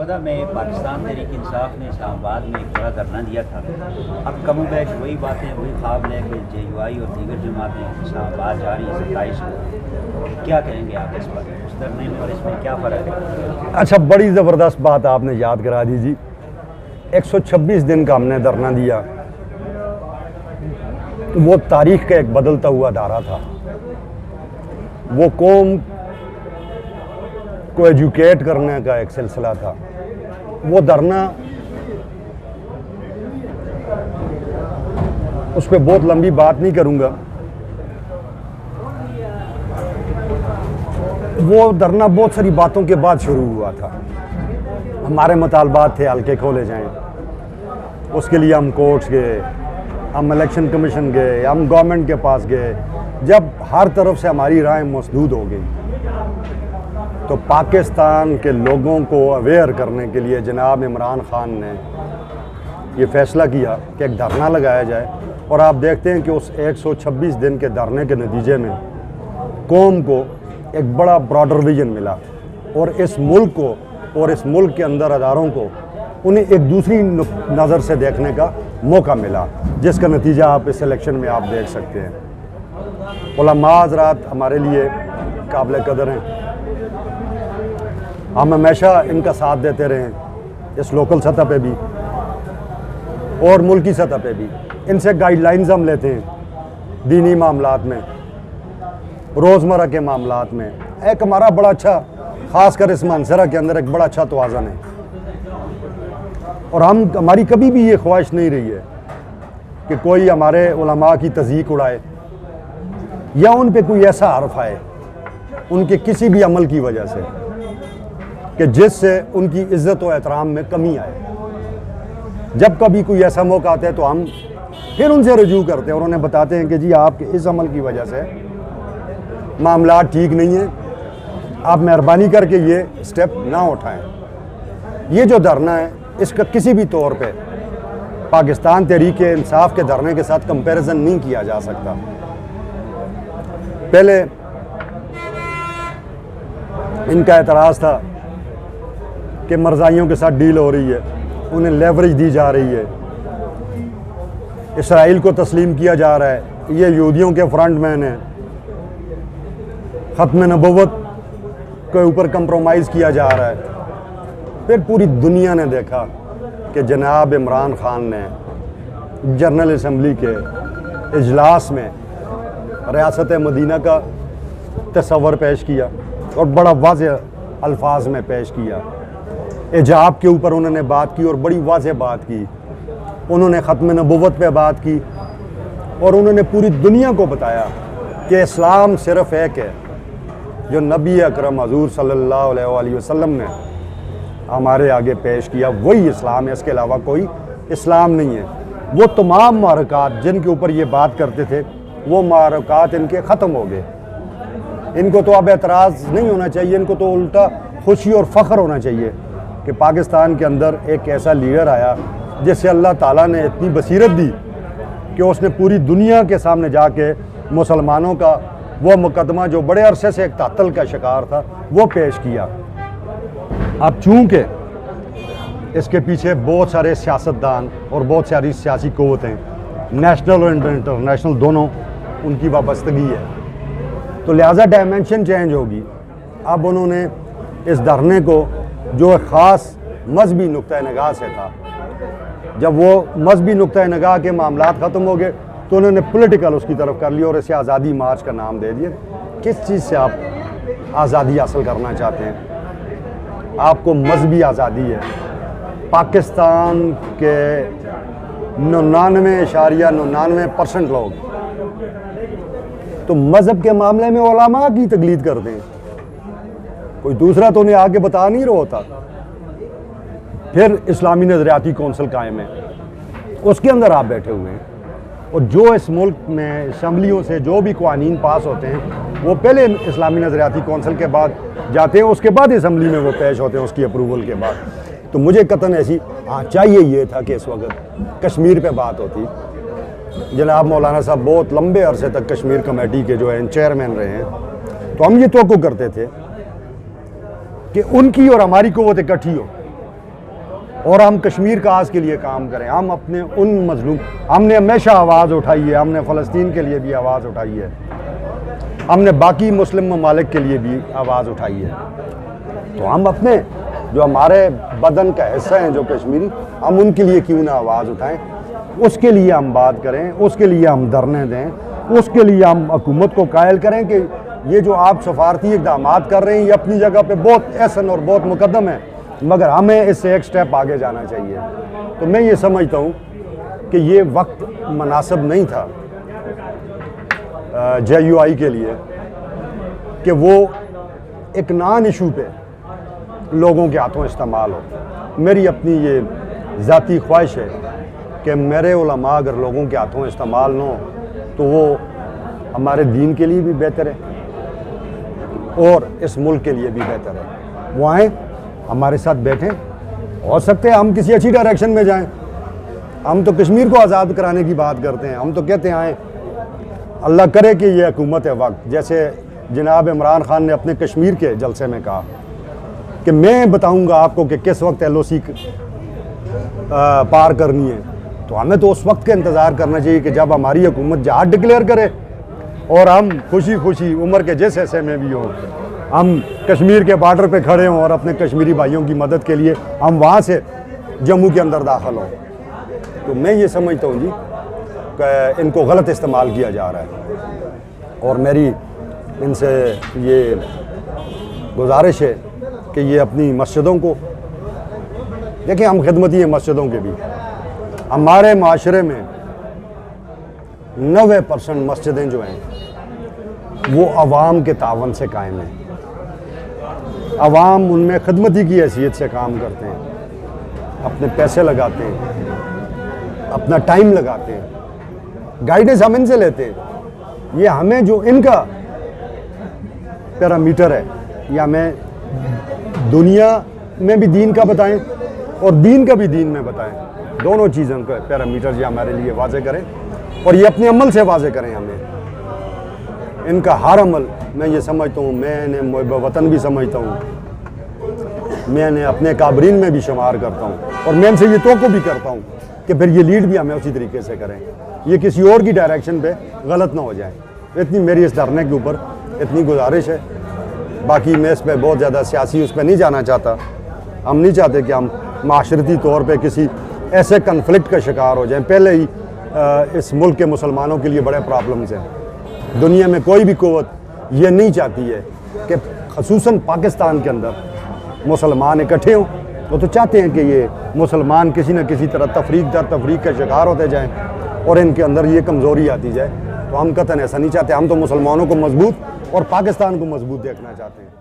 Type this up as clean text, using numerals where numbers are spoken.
2014 में पाकिस्तान तहरीक इंसाफ ने इस्लामाबाद में एक बड़ा धरना दिया था। अब कम बैश वही बातें वही ख्वाब लेके JUI और दीगर जमातें इस्लामाबाद जा रही है 27 को। क्या कहेंगे आप इस पर, उस धरने में और इसमें क्या फ़र्क है? अच्छा, बड़ी ज़बरदस्त बात आपने याद करा दी जी। 126 दिन का हमने धरना दिया। वो तारीख का एक बदलता हुआ धारा था। वो कौम को एजुकेट करने का एक सिलसिला था। वो धरना, उस पर बहुत लंबी बात नहीं करूंगा। वो धरना बहुत सारी बातों के बाद शुरू हुआ था। हमारे मुतालबात थे हल्के खोले जाएं, उसके लिए हम कोर्ट्स गए, हम इलेक्शन कमीशन गए, हम गवर्नमेंट के पास गए। जब हर तरफ से हमारी राय मसदूद हो गई तो पाकिस्तान के लोगों को अवेयर करने के लिए जनाब इमरान खान ने ये फ़ैसला किया कि एक धरना लगाया जाए। और आप देखते हैं कि उस 126 दिन के धरने के नतीजे में कौम को एक बड़ा ब्रॉडर विजन मिला और इस मुल्क को और इस मुल्क के अंदर अदारों को उन्हें एक दूसरी नज़र से देखने का मौका मिला, जिसका नतीजा आप इस इलेक्शन में आप देख सकते हैं। उलमा हज़रात हमारे लिए काबिल कदर हैं। हम हमेशा इनका साथ देते रहे हैं, इस लोकल सतह पे भी और मुल्की सतह पे भी। इनसे गाइडलाइंस हम लेते हैं दीनी मामलात में, रोज़मर्रा के मामलात में। एक हमारा बड़ा अच्छा, ख़ासकर इस मंसरा के अंदर एक बड़ा अच्छा तवाज़न है। और हमारी कभी भी ये ख्वाहिश नहीं रही है कि कोई हमारे उलमा की तज़ीक उड़ाए या उन पे कोई ऐसा हर्फ आए उनके किसी भी अमल की वजह से कि जिससे उनकी इज़्ज़त और एहतराम में कमी आए। जब कभी कोई ऐसा मौका आता है तो हम फिर उनसे रजू करते हैं और उन्हें बताते हैं कि जी आपके इस अमल की वजह से मामला ठीक नहीं है, आप मेहरबानी करके ये स्टेप ना उठाएं। ये जो धरना है इसका किसी भी तौर पे पाकिस्तान तहरीक इंसाफ के धरने के साथ कंपैरिजन नहीं किया जा सकता। पहले इनका एतराज़ था कि मरज़ाइयों के साथ डील हो रही है, उन्हें लेवरेज दी जा रही है, इसराइल को तस्लीम किया जा रहा है, ये यहूदियों के फ्रंटमैन हैं, ख़त्म नबुव्वत के ऊपर कंप्रोमाइज़ किया जा रहा है। फिर पूरी दुनिया ने देखा कि जनाब इमरान खान ने जनरल असम्बली के इजलास में रियासत मदीना का तस्वर पेश किया और बड़ा वाज़ेह अल्फाज में पेश किया। हिजाब के ऊपर उन्होंने बात की और बड़ी वाज़ेह बात की। उन्होंने ख़त्म नबुव्वत पे बात की और उन्होंने पूरी दुनिया को बताया कि इस्लाम सिर्फ़ एक है जो नबी अकरम हज़ूर सल्लल्लाहु अलैहि वसल्लम ने हमारे आगे पेश किया, वही इस्लाम है, इसके अलावा कोई इस्लाम नहीं है। वो तमाम मारकात जिनके ऊपर ये बात करते थे वो मारकात इनके ख़त्म हो गए। इनको तो अब एतराज़ नहीं होना चाहिए, इनको तो उल्टा खुशी और फ़ख्र होना चाहिए कि पाकिस्तान के अंदर एक ऐसा लीडर आया जिससे अल्लाह ताला ने इतनी बसीरत दी कि उसने पूरी दुनिया के सामने जाके मुसलमानों का वो मुकदमा जो बड़े अरसे से एक तातल का शिकार था वो पेश किया। अब चूँकि इसके पीछे बहुत सारे सियासतदान और बहुत सारी सियासी क़ुव्वतें, नेशनल और इंटरनेशनल दोनों, उनकी वाबस्तगी है, तो लिहाजा डायमेंशन चेंज होगी। अब उन्होंने इस धरने को जो ख़ास मजहबी नुक्ता निगाह से था, जब वो मजहबी नुक्ता निगाह के मामलात ख़त्म हो गए तो उन्होंने पॉलिटिकल उसकी तरफ कर लिया और इसे आज़ादी मार्च का नाम दे दिया। किस चीज़ से आप आज़ादी हासिल करना चाहते हैं? आपको मजहबी आज़ादी है। पाकिस्तान के 99.99% लोग तो मज़हब के मामले में उलमा की तकलीद करते हैं, कोई दूसरा तो उन्हें आगे बता नहीं रहा होता। फिर इस्लामी नज़रियाती कौंसिल कायम है, उसके अंदर आप बैठे हुए हैं और जो इस मुल्क में असम्बलियों से जो भी कानून पास होते हैं वो पहले इस्लामी नज़रियाती कौंसिल के बाद जाते हैं, उसके बाद असम्बली में वो पेश होते हैं उसकी अप्रूवल के बाद। तो मुझे कतन ऐसी चाहिए ये था कि इस वक्त कश्मीर पे बात होती। जनाब मौलाना साहब बहुत लंबे अरसे तक कश्मीर कमेटी के जो है चेयरमैन रहे हैं, तो हम ये तवक्को करते थे कि उनकी और हमारी क़ुव्वत इकट्ठी हो और हम कश्मीर काज के लिए काम करें। हम अपने उन मजलूम, हमने हमेशा आवाज़ उठाई है, हमने फ़लस्तीन के लिए भी आवाज़ उठाई है, हमने बाकी मुस्लिम ममालिक के लिए भी आवाज़ उठाई है। तो हम अपने जो हमारे बदन का हिस्सा हैं जो कश्मीरी, हम उनके लिए क्यों ना आवाज़ उठाएं, उसके लिए हम बात करें, उसके लिए हम धरने दें, उसके लिए हम हुकूमत को कायल करें कि ये जो आप सफारती इक़दाम कर रहे हैं ये अपनी जगह पे बहुत एहसन और बहुत मुकद्दम है, मगर हमें इससे एक स्टेप आगे जाना चाहिए। तो मैं ये समझता हूँ कि ये वक्त मुनासिब नहीं था JUI के लिए कि वो एक नॉन इशू पे लोगों के हाथों इस्तेमाल हो। मेरी अपनी ये ज़ाती ख्वाहिश है कि मेरे उलमा अगर लोगों के हाथों इस्तेमाल न हो तो वो हमारे दीन के लिए भी बेहतर है और इस मुल्क के लिए भी बेहतर है। वो आएँ, हमारे साथ बैठें, हो सकते हैं हम किसी अच्छी डायरेक्शन में जाएं। हम तो कश्मीर को आज़ाद कराने की बात करते हैं, हम तो कहते हैं आएँ, अल्लाह करे कि ये हुकूमत है वक्त, जैसे जनाब इमरान खान ने अपने कश्मीर के जलसे में कहा कि मैं बताऊंगा आपको कि किस वक्त LOC पार करनी है। तो हमें तो उस वक्त का इंतज़ार करना चाहिए कि जब हमारी हुकूमत जहाद डिक्लेयर करे और हम खुशी खुशी उम्र के जिस हिस्से में भी हों, हम कश्मीर के बॉर्डर पे खड़े हों और अपने कश्मीरी भाइयों की मदद के लिए हम वहाँ से जम्मू के अंदर दाखिल हों। तो मैं ये समझता हूँ जी कि इनको गलत इस्तेमाल किया जा रहा है और मेरी इनसे ये गुजारिश है कि ये अपनी मस्जिदों को देखिए, हम खिदमती हैं मस्जिदों के भी। हमारे माशरे में 90% मस्जिदें जो हैं वो अवाम के तावन से कायम हैं। अवाम उनमें खिदमती की हैसियत से काम करते हैं, अपने पैसे लगाते हैं, अपना टाइम लगाते हैं, गाइडेंस हम इनसे लेते हैं। ये हमें जो इनका पैरामीटर है, या हमें दुनिया में भी दीन का बताएं और दीन का भी दीन में बताएं, दोनों चीज़ों का पैरामीटर ये हमारे लिए वाज़े करें और ये अपने अमल से वाज़े करें हमें। इनका हर अमल मैं ये समझता हूँ, मैं इन्हें मुहिब वतन भी समझता हूँ, मैं इन्हें अपने काबरीन में भी शुमार करता हूँ और मैं इनसे ये तोक़ो भी करता हूँ कि फिर ये लीड भी हमें उसी तरीके से करें, ये किसी और की डायरेक्शन पे गलत ना हो जाए। इतनी मेरी इस धरने के ऊपर इतनी गुजारिश है। बाकी मैं इस पर बहुत ज़्यादा सियासी उस पर नहीं जाना चाहता। हम नहीं चाहते कि हम माशरती तौर पे किसी ऐसे कन्फ्लिक्ट का शिकार हो जाएं। पहले ही इस मुल्क के मुसलमानों के लिए बड़े प्रॉब्लम्स हैं। दुनिया में कोई भी क़ुव्वत ये नहीं चाहती है कि ख़ुसूसन पाकिस्तान के अंदर मुसलमान इकट्ठे हों। वो तो चाहते हैं कि ये मुसलमान किसी न किसी तरह तफरीक दर तफरीक का शिकार होते जाएँ और इनके अंदर ये कमज़ोरी आती जाए। तो हम कतन ऐसा नहीं चाहते। हम तो मुसलमानों को मजबूत और पाकिस्तान को मजबूत देखना चाहते हैं।